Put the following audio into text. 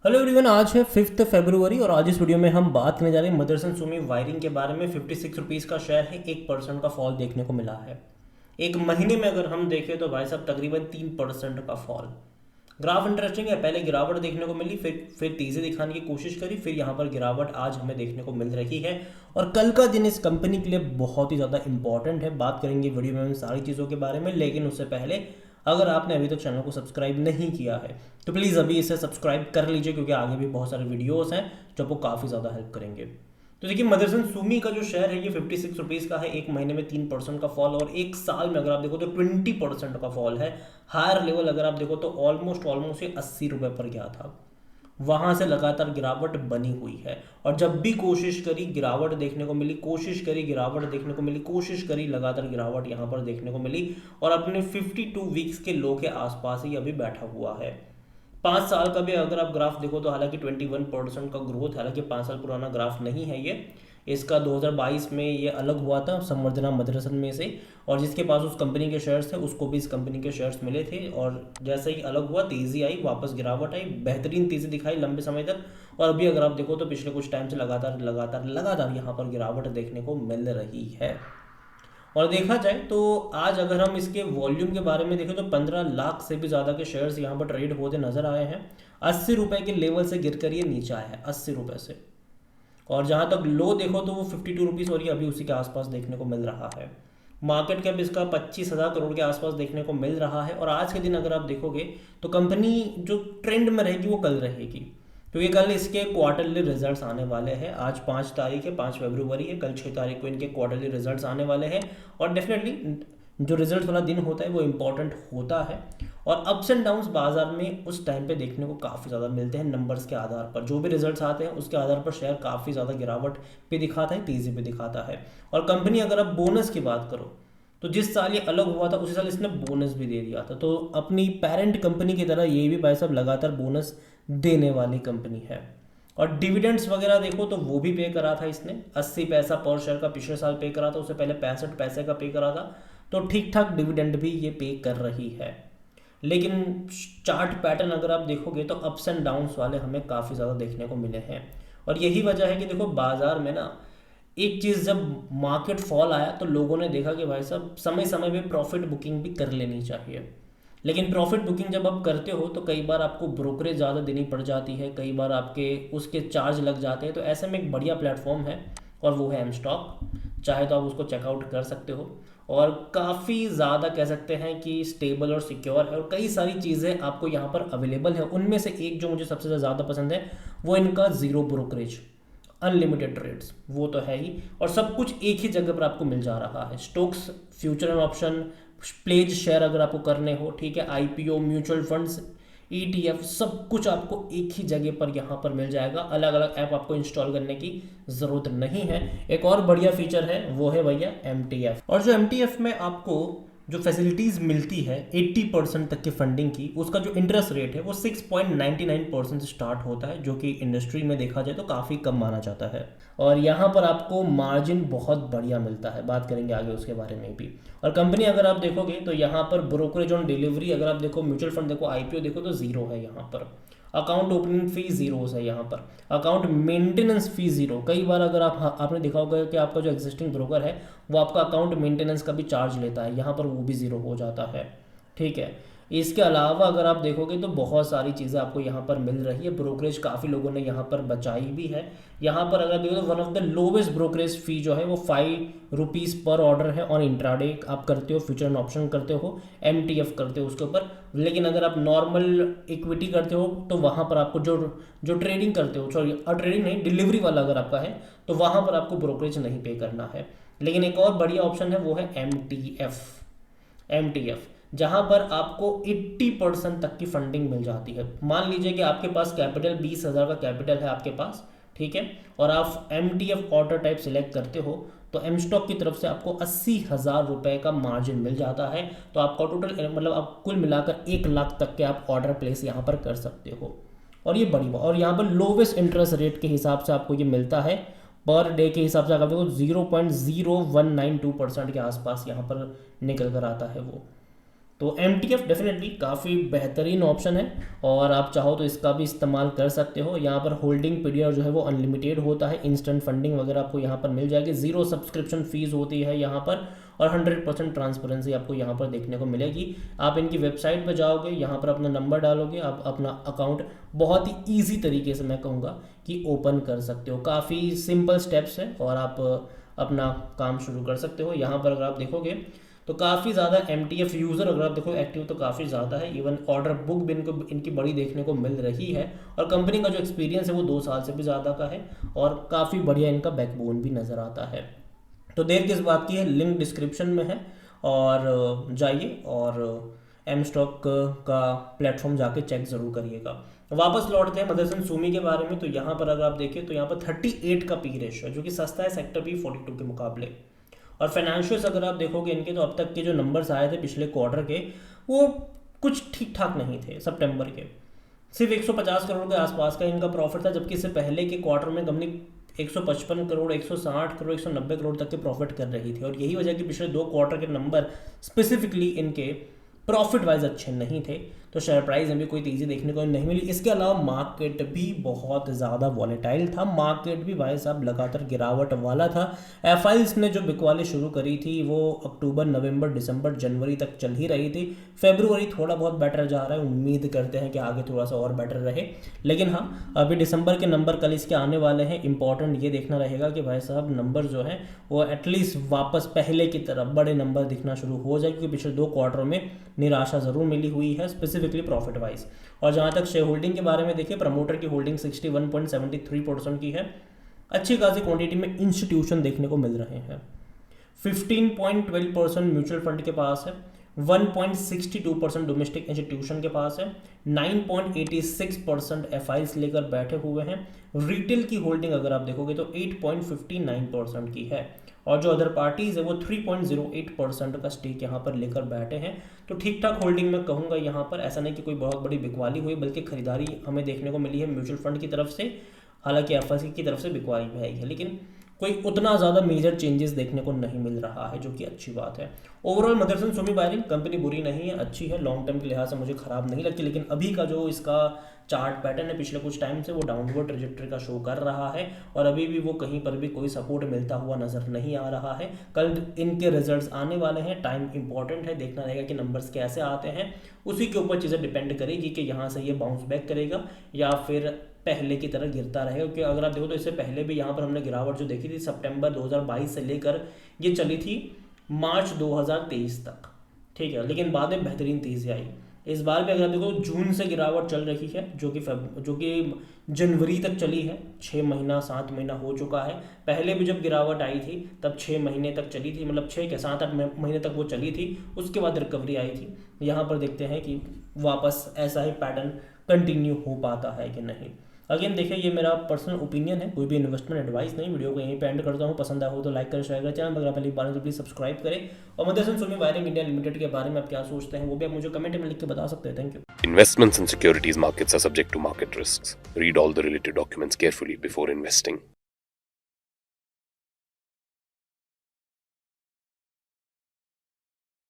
Hello everyone, आज है 5 फरवरी और आज इस वीडियो में हम बात करने जा रहे हैं मदरसन सुमी वायरिंग के बारे में। 56 रुपीज़ का शेयर है, 1% का फॉल देखने को मिला है। एक महीने में अगर हम देखें तो भाई साहब तकरीबन 3% का फॉल। ग्राफ इंटरेस्टिंग है, पहले गिरावट देखने को मिली, फिर तेज़ी दिखाने की कोशिश करी, फिर यहाँ पर गिरावट आज हमें देखने को मिल रही है। और कल का दिन इस कंपनी के लिए बहुत ही ज़्यादा इंपॉर्टेंट है। बात करेंगे वीडियो में सारी चीज़ों के बारे में, लेकिन उससे पहले अगर आपने अभी तक चैनल को सब्सक्राइब नहीं किया है तो प्लीज़ अभी इसे सब्सक्राइब कर लीजिए, क्योंकि आगे भी बहुत सारे वीडियोस हैं जो आपको काफ़ी ज़्यादा हेल्प करेंगे। तो देखिए, मदरसन सुमी का जो शेयर है ये 56 रुपीज़ का है। एक महीने में 3% का फॉल, और एक साल में अगर आप देखो तो 20% का फॉल है। हायर लेवल अगर आप देखो तो ऑलमोस्ट ये 80 रुपये पर गया था। वहां से लगातार गिरावट बनी हुई है, और जब भी कोशिश करी गिरावट देखने को मिली, कोशिश करी गिरावट देखने को मिली, कोशिश करी लगातार गिरावट यहाँ पर देखने को मिली, और अपने 52 वीक्स के लो के आसपास ही अभी बैठा हुआ है। 5 साल का भी अगर आप ग्राफ देखो तो हालांकि 21% का ग्रोथ, हालांकि 5 साल पुराना ग्राफ नहीं है ये। इसका 2022 में ये अलग हुआ था संवर्धना मदरसन में से, और जिसके पास उस कंपनी के शेयर्स थे उसको भी इस कंपनी के शेयर्स मिले थे। और जैसे ही अलग हुआ तेज़ी आई, वापस गिरावट आई, बेहतरीन तेज़ी दिखाई लंबे समय तक। और अभी अगर आप देखो तो पिछले कुछ टाइम से लगातार लगातार लगातार यहाँ पर गिरावट देखने को मिल रही है। और देखा जाए तो आज अगर हम इसके वॉल्यूम के बारे में देखें तो 15 लाख से भी ज़्यादा के शेयर्स यहाँ पर ट्रेड होते नजर आए हैं। 80 रुपये के लेवल से गिरकर ये नीचे आया है, 80 रुपये से। और जहाँ तक लो देखो तो वो 52 रुपीज़, और ये अभी उसी के आसपास देखने को मिल रहा है। मार्केट कैप इसका 25,000 करोड़ के आसपास देखने को मिल रहा है। और आज के दिन अगर आप देखोगे तो कंपनी जो ट्रेंड में रहेगी वो कल रहेगी, क्योंकि कल इसके क्वार्टरली रिजल्ट्स आने वाले हैं। आज 5 तारीख है, 5 फरवरी है, कल 6 तारीख को इनके क्वार्टरली रिजल्ट्स आने वाले हैं। और डेफिनेटली जो रिजल्ट वाला दिन होता है वो इम्पॉर्टेंट होता है। और अप्स एंड डाउन्स बाजार में उस टाइम पे देखने को काफ़ी ज़्यादा मिलते हैं। नंबर्स के आधार पर जो भी रिजल्ट्स आते हैं उसके आधार पर शेयर काफ़ी ज़्यादा गिरावट पे दिखाता है, तेज़ी पे दिखाता है। और कंपनी अगर आप बोनस की बात करो तो जिस साल ये अलग हुआ था उसी साल इसने बोनस भी दे दिया था। तो अपनी पेरेंट कंपनी की तरह ये भी भाई साहब लगातार बोनस देने वाली कंपनी है। और डिविडेंड्स वगैरह देखो तो वो भी पे करा था इसने, 80 पैसा पर शेयर का पिछले साल पे करा था, उससे पहले 65 पैसे का पे करा था। तो ठीक ठाक डिविडेंड भी ये पे कर रही है। लेकिन चार्ट पैटर्न अगर आप देखोगे तो अप्स एंड डाउन्स वाले हमें काफ़ी ज़्यादा देखने को मिले हैं। और यही वजह है कि देखो बाजार में ना एक चीज़, जब मार्केट फॉल आया तो लोगों ने देखा कि भाई साहब समय समय पे प्रॉफिट बुकिंग भी कर लेनी चाहिए। लेकिन प्रॉफिट बुकिंग जब आप करते हो तो कई बार आपको ब्रोकरेज ज़्यादा देनी पड़ जाती है, कई बार आपके उसके चार्ज लग जाते हैं। तो ऐसे में एक बढ़िया प्लेटफॉर्म है और वो है एम स्टॉक। चाहे तो आप उसको चेकआउट कर सकते हो, और काफ़ी ज़्यादा कह सकते हैं कि स्टेबल और सिक्योर है, और कई सारी चीज़ें आपको यहाँ पर अवेलेबल है। उनमें से एक जो मुझे सबसे ज़्यादा पसंद है वो इनका ज़ीरो ब्रोकरेज, अनलिमिटेड ट्रेड्स, वो तो है ही। और सब कुछ एक ही जगह पर आपको मिल जा रहा है। Stocks, future and option, pledge share अगर आपको करने हो, ठीक है, आईपीओ, म्यूचुअल फंड्स, ईटीएफ, सब कुछ आपको एक ही जगह पर यहाँ पर मिल जाएगा। अलग अलग ऐप आपको इंस्टॉल करने की ज़रूरत नहीं है। एक और बढ़िया फीचर है वो है भैया एमटीएफ। और जो एमटीएफ में आपको जो फैसिलिटीज़ मिलती है 80% तक की फंडिंग की, उसका जो इंटरेस्ट रेट है वो 6.99% से स्टार्ट होता है, जो कि इंडस्ट्री में देखा जाए तो काफ़ी कम माना जाता है। और यहाँ पर आपको मार्जिन बहुत बढ़िया मिलता है, बात करेंगे आगे उसके बारे में भी। और कंपनी अगर आप देखोगे तो यहाँ पर ब्रोकरेज ऑन डिलीवरी अगर आप देखो, म्यूचुअल फंड देखो, आईपीओ देखो तो ज़ीरो है यहाँ पर। अकाउंट ओपनिंग फी ज़ीरो है यहाँ पर। अकाउंट मेंटेनेंस फी ज़ीरो। कई बार अगर आपने देखा होगा कि आपका जो एग्जिस्टिंग ब्रोकर है वो आपका अकाउंट मेंटेनेंस का भी चार्ज लेता है, यहाँ पर वो भी ज़ीरो हो जाता है, ठीक है। इसके अलावा अगर आप देखोगे तो बहुत सारी चीज़ें आपको यहाँ पर मिल रही है। ब्रोकरेज काफ़ी लोगों ने यहाँ पर बचाई भी है। यहाँ पर अगर देखो तो one of the lowest brokerage fee जो है वो 5 रुपीज़ पर ऑर्डर है। और इंट्राडे आप करते हो, फ्यूचर एंड ऑप्शन करते हो, एमटीएफ करते हो उसके ऊपर। लेकिन अगर आप नॉर्मल इक्विटी करते हो तो वहाँ पर आपको जो जो ट्रेडिंग करते हो, सॉरी ट्रेडिंग नहीं, डिलीवरी वाला अगर आपका है तो वहाँ पर आपको ब्रोकरेज नहीं पे करना है। लेकिन एक और बढ़िया ऑप्शन है वो है एमटीएफ, जहां पर आपको 80% तक की फंडिंग मिल जाती है। मान लीजिए कि आपके पास कैपिटल 20,000 का कैपिटल है आपके पास, ठीक है, और आप एमटीएफ ऑर्डर टाइप सिलेक्ट करते हो तो एम स्टॉक की तरफ से आपको 80,000 रुपये का मार्जिन मिल जाता है। तो आपका टोटल मतलब आप कुल मिलाकर 1 लाख तक के आप ऑर्डर प्लेस यहाँ पर कर सकते हो। और ये बड़ी बात, और यहाँ पर लोवेस्ट इंटरेस्ट रेट के हिसाब से आपको ये मिलता है। पर डे के हिसाब से अगर देखो 0.0192% के आसपास यहाँ पर निकल कर आता है वो। तो MTF डेफिनेटली काफ़ी बेहतरीन ऑप्शन है और आप चाहो तो इसका भी इस्तेमाल कर सकते हो। यहाँ पर होल्डिंग पीरियड जो है वो अनलिमिटेड होता है, इंस्टेंट फंडिंग वगैरह आपको यहाँ पर मिल जाएगी, 0 सब्सक्रिप्शन फीस होती है यहाँ पर और 100% ट्रांसपेरेंसी आपको यहाँ पर देखने को मिलेगी। आप इनकी वेबसाइट पर जाओगे, यहाँ पर अपना नंबर डालोगे, आप अपना अकाउंट बहुत ही ईजी तरीके से मैं कहूँगा कि ओपन कर सकते हो। काफ़ी सिंपल स्टेप्स है और आप अपना काम शुरू कर सकते हो। यहाँ पर अगर आप देखोगे तो काफ़ी ज़्यादा MTF यूज़र अगर आप देखो एक्टिव तो काफ़ी ज़्यादा है। इवन ऑर्डर बुक भी इनकी बड़ी देखने को मिल रही है और कंपनी का जो एक्सपीरियंस है वो 2 साल से भी ज़्यादा का है और काफ़ी बढ़िया इनका बैकबोन भी नज़र आता है। तो देर किस बात की है, लिंक डिस्क्रिप्शन में है और जाइए और एम स्टॉक का प्लेटफॉर्म जाके चेक ज़रूर करिएगा। वापस लौटते हैं मदरसन सुमी के बारे में। तो यहाँ पर अगर आप देखें तो यहाँ पर 38 का पी रेशियो है जो कि सस्ता है सेक्टर बी 42 के मुकाबले। और फाइनेंशियल्स अगर आप देखोगे इनके तो अब तक के जो नंबर्स आए थे पिछले क्वार्टर के वो कुछ ठीक ठाक नहीं थे। सितंबर के सिर्फ 150 करोड़ के आसपास का इनका प्रॉफिट था, जबकि इससे पहले के क्वार्टर में कंपनी 155 करोड़, 160 करोड़, 190 करोड़ तक के प्रॉफिट कर रही थी। और यही वजह कि पिछले 2 क्वार्टर के नंबर स्पेसिफिकली इनके प्रॉफिट वाइज अच्छे नहीं थे, तो शेयर प्राइस में भी कोई तेज़ी देखने को नहीं मिली। इसके अलावा मार्केट भी बहुत ज़्यादा वॉलेटाइल था, मार्केट भी भाई साहब लगातार गिरावट वाला था। एफआईएस ने जो बिकवाली शुरू करी थी वो अक्टूबर, नवंबर, दिसंबर, जनवरी तक चल ही रही थी। फरवरी थोड़ा बहुत बेटर जा रहा है, उम्मीद करते हैं कि आगे थोड़ा सा और बेटर रहे। लेकिन हाँ, अभी दिसंबर के नंबर कल इसके आने वाले हैं। इंपॉर्टेंट ये देखना रहेगा कि भाई साहब नंबर जो है वो एटलीस्ट वापस पहले की तरफ बड़े नंबर दिखना शुरू हो जाए, क्योंकि पिछले 2 क्वार्टरों में निराशा ज़रूर मिली हुई है स्पेसिफिकली प्रॉफिट वाइज। और जहाँ तक शेयर होल्डिंग के बारे में देखिए, प्रमोटर की होल्डिंग 61.73% की है। अच्छी खासी क्वांटिटी में इंस्टीट्यूशन देखने को मिल रहे हैं। 15.12% म्यूचुअल फंड के पास है, 1.62% डोमेस्टिक इंस्टीट्यूशन के पास है, 9.86% एफआईएस लेकर बैठे हुए हैं। रिटेल की होल्डिंग अगर आप देखोगे तो 8.59% की है और जो अदर पार्टीज है वो 3.08% का स्टेक यहाँ पर लेकर बैठे हैं। तो ठीक ठाक होल्डिंग मैं कहूँगा यहाँ पर। ऐसा नहीं कि कोई बहुत बड़ी बिकवाली हुई, बल्कि खरीदारी हमें देखने को मिली है म्यूचुअल फंड की तरफ से। हालांकि एफआईएस की तरफ से बिकवाली भी आई है, लेकिन कोई उतना ज़्यादा मेजर चेंजेस देखने को नहीं मिल रहा है, जो कि अच्छी बात है। Overall Motherson Sumi wiring company बुरी नहीं है, अच्छी है, लॉन्ग टर्म के लिहाज से मुझे खराब नहीं लगती। लेकिन अभी का जो इसका चार्ट पैटर्न है पिछले कुछ टाइम से वो डाउनवर्ड ट्रेजेक्टरी का शो कर रहा है और अभी भी वो कहीं पर भी कोई सपोर्ट मिलता हुआ नजर नहीं आ रहा है। कल इनके रिजल्ट्स आने वाले हैं, टाइम इंपॉर्टेंट है, देखना रहेगा कि नंबर्स कैसे आते हैं। उसी के ऊपर चीज़ें डिपेंड करेगी कि यहाँ से ये बाउंस बैक करेगा या फिर पहले की तरह गिरता रहेगा। क्योंकि अगर आप देखो तो इससे पहले भी यहाँ पर हमने गिरावट जो देखी थी सितंबर 2022 से लेकर ये चली थी मार्च 2023 तक, ठीक है, लेकिन बाद में बेहतरीन तेज़ी आई। इस बार भी अगर आप देखो जून से गिरावट चल रही है, जो कि जनवरी तक चली है। 6 महीना 7 महीना हो चुका है। पहले भी जब गिरावट आई थी तब 6 महीने तक चली थी, मतलब 6 के 7-8 महीने तक वो चली थी। उसके बाद रिकवरी आई थी। यहाँ पर देखते हैं कि वापस ऐसा ही पैटर्न कंटिन्यू हो पाता है कि नहीं। अगेन देखिए, ये मेरा पर्सनल ओपिनियन है, कोई भी इन्वेस्टमेंट एडवाइस नहीं। वीडियो को यहीं पे एंड करता हूँ। पसंद आया हो तो लाइक करें, शेयर करें। चैनल अगर पहली बार तो प्लीज़ सब्सक्राइब करें। और Motherson Sumi wiring India limited के बारे में आप क्या सोचते हैं वो भी आप मुझे कमेंट में लिख के बता सकते हैं। Thank you. Investments in securities markets are subject to market risks. Read all the related documents carefully before investing.